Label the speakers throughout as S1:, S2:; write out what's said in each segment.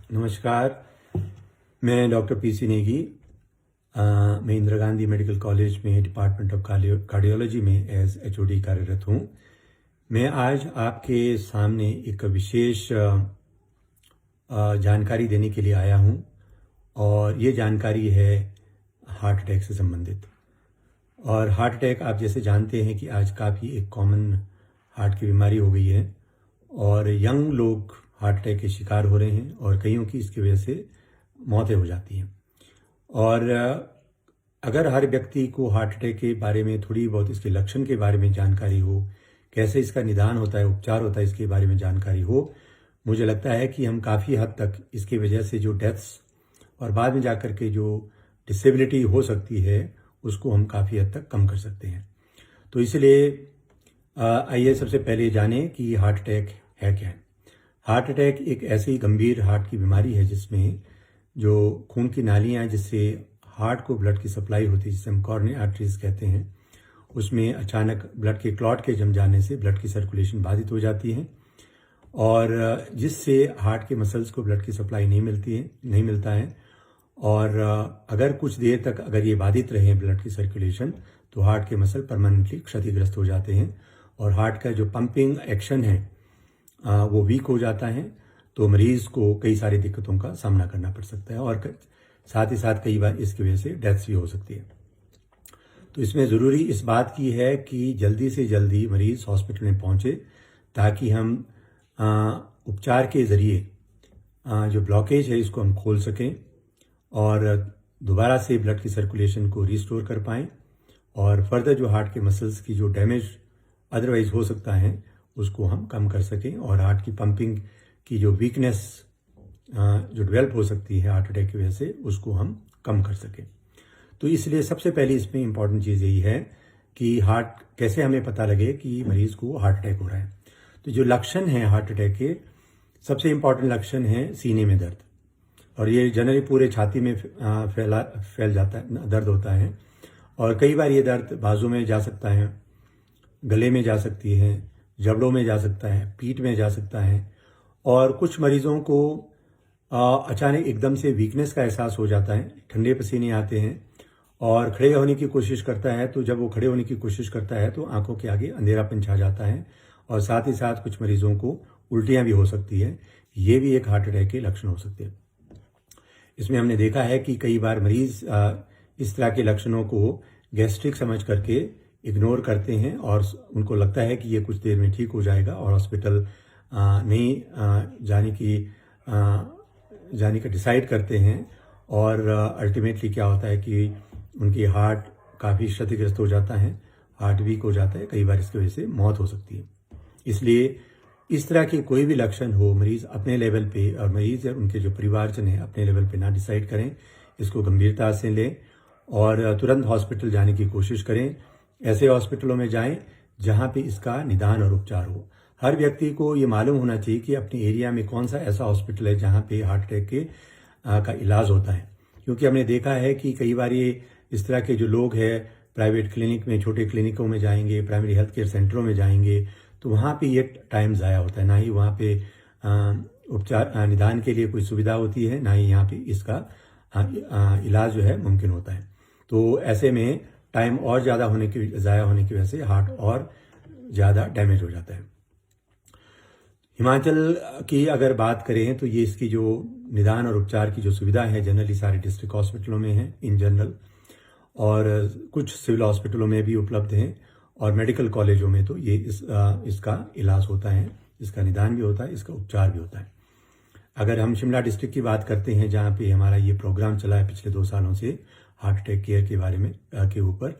S1: नमस्कार, मैं doctor PC Negi. मैं इंदिरा गांधी मेडिकल कॉलेज में डिपार्टमेंट ऑफ कार्डियोलॉजी में एज एचओडी कार्यरत हूँ। मैं आज आपके सामने एक विशेष जानकारी देने के लिए आया हूँ और ये जानकारी है हार्ट अटैक से संबंधित। और हार्ट अटैक आप जैसे जानते हैं कि आज काफ़ी एक कॉमन हार्ट की बीमारी हो गई है और यंग लोग हार्ट अटैक के शिकार हो रहे हैं और कईयों की इसकी वजह से मौतें हो जाती हैं। और अगर हर व्यक्ति को हार्ट अटैक के बारे में थोड़ी बहुत इसके लक्षण के बारे में जानकारी हो, कैसे इसका निदान होता है, उपचार होता है, इसके बारे में जानकारी हो, मुझे लगता है कि हम काफ़ी हद तक इसकी वजह से जो डेथ्स और बाद में जाकर के जो डिसेबिलिटी हो सकती है उसको हम काफ़ी हद तक कम कर सकते हैं। तो इसलिए आइए सबसे पहले जानें कि हार्ट अटैक है क्या है। हार्ट अटैक एक ऐसी गंभीर हार्ट की बीमारी है जिसमें जो खून की नालियां जिससे हार्ट को ब्लड की सप्लाई होती है, जिसे हम कॉरोनरी आर्टरीज कहते हैं, उसमें अचानक ब्लड के क्लॉट के जम जाने से ब्लड की सर्कुलेशन बाधित हो जाती है और जिससे हार्ट के मसल्स को ब्लड की सप्लाई नहीं मिलता है। और अगर कुछ देर तक अगर ये बाधित रहे ब्लड की सर्कुलेशन तो हार्ट के मसल परमानेंटली क्षतिग्रस्त हो जाते हैं और हार्ट का जो पंपिंग एक्शन है वो वीक हो जाता है। तो मरीज को कई सारी दिक्कतों का सामना करना पड़ सकता है और साथ ही साथ कई बार इसकी वजह से डेथ्स भी हो सकती है। तो इसमें ज़रूरी इस बात की है कि जल्दी से जल्दी मरीज हॉस्पिटल में पहुंचे ताकि हम उपचार के ज़रिए जो ब्लॉकेज है इसको हम खोल सकें और दोबारा से ब्लड की सर्कुलेशन को रिस्टोर कर पाएँ और फर्दर जो हार्ट के मसल्स की जो डैमेज अदरवाइज हो सकता है उसको हम कम कर सकें और हार्ट की पंपिंग की जो वीकनेस जो डेवलप हो सकती है हार्ट अटैक की वजह से उसको हम कम कर सकें। तो इसलिए सबसे पहले इसमें इम्पॉर्टेंट चीज़ यही है कि हार्ट कैसे हमें पता लगे कि मरीज को हार्ट अटैक हो रहा है। तो जो लक्षण हैं हार्ट अटैक के, सबसे इम्पॉर्टेंट लक्षण है सीने में दर्द और ये जनरली पूरे छाती में फैल जाता है, दर्द होता है और कई बार ये दर्द बाजू में जा सकता है, गले में जा सकती है, जबड़ों में जा सकता है, पीठ में जा सकता है और कुछ मरीजों को अचानक एकदम से वीकनेस का एहसास हो जाता है, ठंडे पसीने आते हैं और खड़े होने की कोशिश करता है। तो जब वो खड़े होने की कोशिश करता है तो आंखों के आगे अंधेरापन छा जाता है और साथ ही साथ कुछ मरीजों को उल्टियां भी हो सकती है। ये भी एक हार्ट अटैक के लक्षण हो सकते हैं। इसमें हमने देखा है कि कई बार मरीज इस तरह के लक्षणों को गैस्ट्रिक समझ करके इग्नोर करते हैं और उनको लगता है कि ये कुछ देर में ठीक हो जाएगा और हॉस्पिटल नहीं जाने का डिसाइड करते हैं और अल्टीमेटली क्या होता है कि उनकी हार्ट काफ़ी क्षतिग्रस्त हो जाता है, हार्ट वीक हो जाता है, कई बार इसकी वजह से मौत हो सकती है। इसलिए इस तरह के कोई भी लक्षण हो, मरीज अपने लेवल पे और मरीज या उनके जो परिवारजन हैं अपने लेवल पे ना डिसाइड करें, इसको गंभीरता से लें और तुरंत हॉस्पिटल जाने की कोशिश करें। ऐसे हॉस्पिटलों में जाएं जहां पे इसका निदान और उपचार हो। हर व्यक्ति को ये मालूम होना चाहिए कि अपने एरिया में कौन सा ऐसा हॉस्पिटल है जहां पे हार्ट अटैक के का इलाज होता है, क्योंकि हमने देखा है कि कई बार ये इस तरह के जो लोग हैं प्राइवेट क्लिनिक में, छोटे क्लिनिकों में जाएंगे, प्राइमरी हेल्थ केयर सेंटरों में जाएंगे तो वहाँ पे ये टाइम ज़ाया होता है, ना ही वहाँ पे उपचार निदान के लिए कोई सुविधा होती है, ना ही यहाँ पे इसका इलाज जो है मुमकिन होता है। तो ऐसे में टाइम और ज़्यादा ज़ाया होने की वजह से हार्ट और ज़्यादा डैमेज हो जाता है। हिमाचल की अगर बात करें तो ये इसकी जो निदान और उपचार की जो सुविधा है जनरली सारे डिस्ट्रिक्ट हॉस्पिटलों में है इन जनरल और कुछ सिविल हॉस्पिटलों में भी उपलब्ध हैं और मेडिकल कॉलेजों में तो ये इसका इलाज होता है, इसका निदान भी होता है, इसका उपचार भी होता है। अगर हम शिमला डिस्ट्रिक्ट की बात करते हैं जहाँ पे हमारा ये प्रोग्राम चला है पिछले 2 सालों से हार्ट अटैक केयर के बारे में के ऊपर,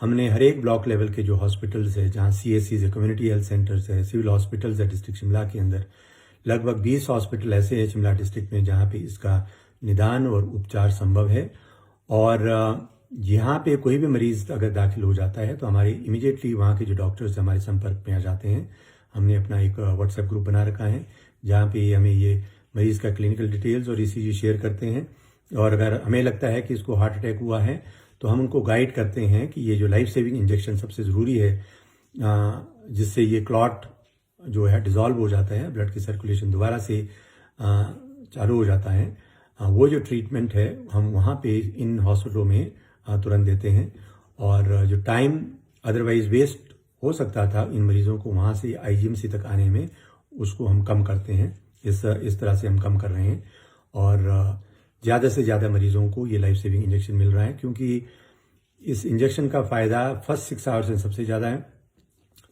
S1: हमने हर एक ब्लॉक लेवल के जो हॉस्पिटल्स है, जहाँ CHCs है, कम्युनिटी हेल्थ सेंटर्स है, सिविल हॉस्पिटल्स है डिस्ट्रिक्ट शिमला के अंदर, लगभग 20 हॉस्पिटल ऐसे हैं शिमला डिस्ट्रिक्ट में जहाँ पे इसका निदान और उपचार संभव है। और यहाँ पे कोई भी मरीज अगर दाखिल हो जाता है तो हमारे इमीडिएटली वहाँ के जो डॉक्टर्स हमारे संपर्क में आ जाते हैं। हमने अपना एक व्हाट्सएप ग्रुप बना रखा है जहाँ पे हमें ये मरीज का क्लिनिकल डिटेल्स और ECG शेयर करते हैं और अगर हमें लगता है कि इसको हार्ट अटैक हुआ है तो हम उनको गाइड करते हैं कि ये जो लाइफ सेविंग इंजेक्शन सबसे ज़रूरी है जिससे ये क्लॉट जो है डिजॉल्व हो जाता है, ब्लड की सर्कुलेशन दोबारा से चालू हो जाता है, वो जो ट्रीटमेंट है हम वहाँ पे इन हॉस्पिटलों में तुरंत देते हैं। और जो टाइम अदरवाइज वेस्ट हो सकता था इन मरीजों को वहाँ से आईजीएमसी तक आने में, उसको हम कम करते हैं। इस तरह से हम कम कर रहे हैं और ज़्यादा से ज़्यादा मरीजों को ये लाइफ सेविंग इंजेक्शन मिल रहा है, क्योंकि इस इंजेक्शन का फ़ायदा फर्स्ट 6 आवर्स में सबसे ज़्यादा है।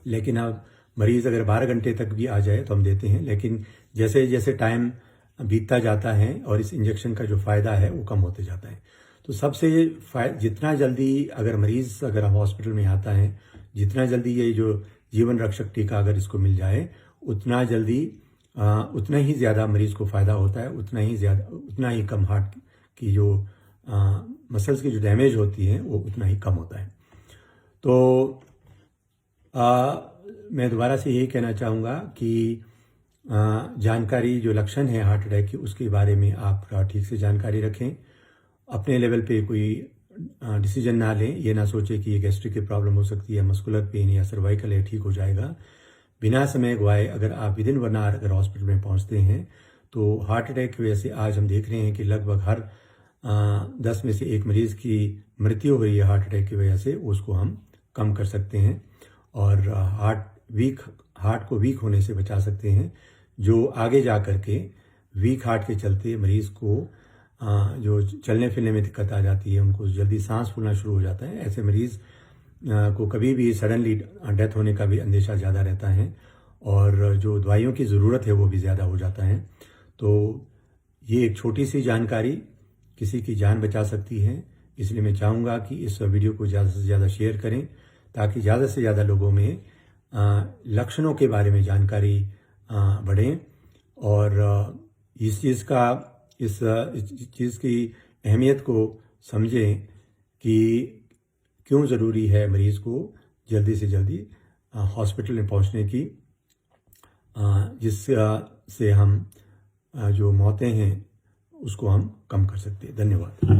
S1: लेकिन अब मरीज़ अगर 12 घंटे तक भी आ जाए तो हम देते हैं, लेकिन जैसे जैसे टाइम बीतता जाता है और इस इंजेक्शन का जो फ़ायदा है वो कम होते जाता है। तो सबसे जितना जल्दी अगर मरीज़ अगर हॉस्पिटल में आता है, जितना जल्दी ये जो जीवन रक्षक टीका अगर इसको मिल जाए, उतना जल्दी उतना ही ज़्यादा मरीज़ को फ़ायदा होता है, उतना ही कम हार्ट की जो मसल्स की जो डैमेज होती है वो उतना ही कम होता है। तो मैं दोबारा से यही कहना चाहूँगा कि जानकारी जो लक्षण है हार्ट अटैक की उसके बारे में आप ठीक से जानकारी रखें। अपने लेवल पे कोई डिसीजन ना लें, ये ना सोचें कि ये गैस्ट्रिक की प्रॉब्लम हो सकती है, मस्कुलर पेन या सर्वाइकल है, ठीक हो जाएगा। बिना समय गवाए अगर आप विदिन 1 आवर अगर हॉस्पिटल में पहुंचते हैं तो हार्ट अटैक की वजह से आज हम देख रहे हैं कि लगभग हर 10 में से 1 मरीज़ की मृत्यु हो रही है हार्ट अटैक की वजह से, उसको हम कम कर सकते हैं और हार्ट को वीक होने से बचा सकते हैं, जो आगे जा कर के वीक हार्ट के चलते मरीज़ को जो चलने फिरने में दिक्कत आ जाती है, उनको जल्दी सांस फूलना शुरू हो जाता है। ऐसे मरीज़ को कभी भी सडनली डेथ होने का भी अंदेशा ज़्यादा रहता है और जो दवाइयों की ज़रूरत है वो भी ज़्यादा हो जाता है। तो ये एक छोटी सी जानकारी किसी की जान बचा सकती है, इसलिए मैं चाहूँगा कि इस वीडियो को ज़्यादा से ज़्यादा शेयर करें ताकि ज़्यादा से ज़्यादा लोगों में लक्षणों के बारे में जानकारी बढ़े और इस चीज़ की अहमियत को समझें कि क्यों ज़रूरी है मरीज़ को जल्दी से जल्दी हॉस्पिटल में पहुंचने की, जिससे हम जो मौतें हैं उसको हम कम कर सकते हैं। धन्यवाद।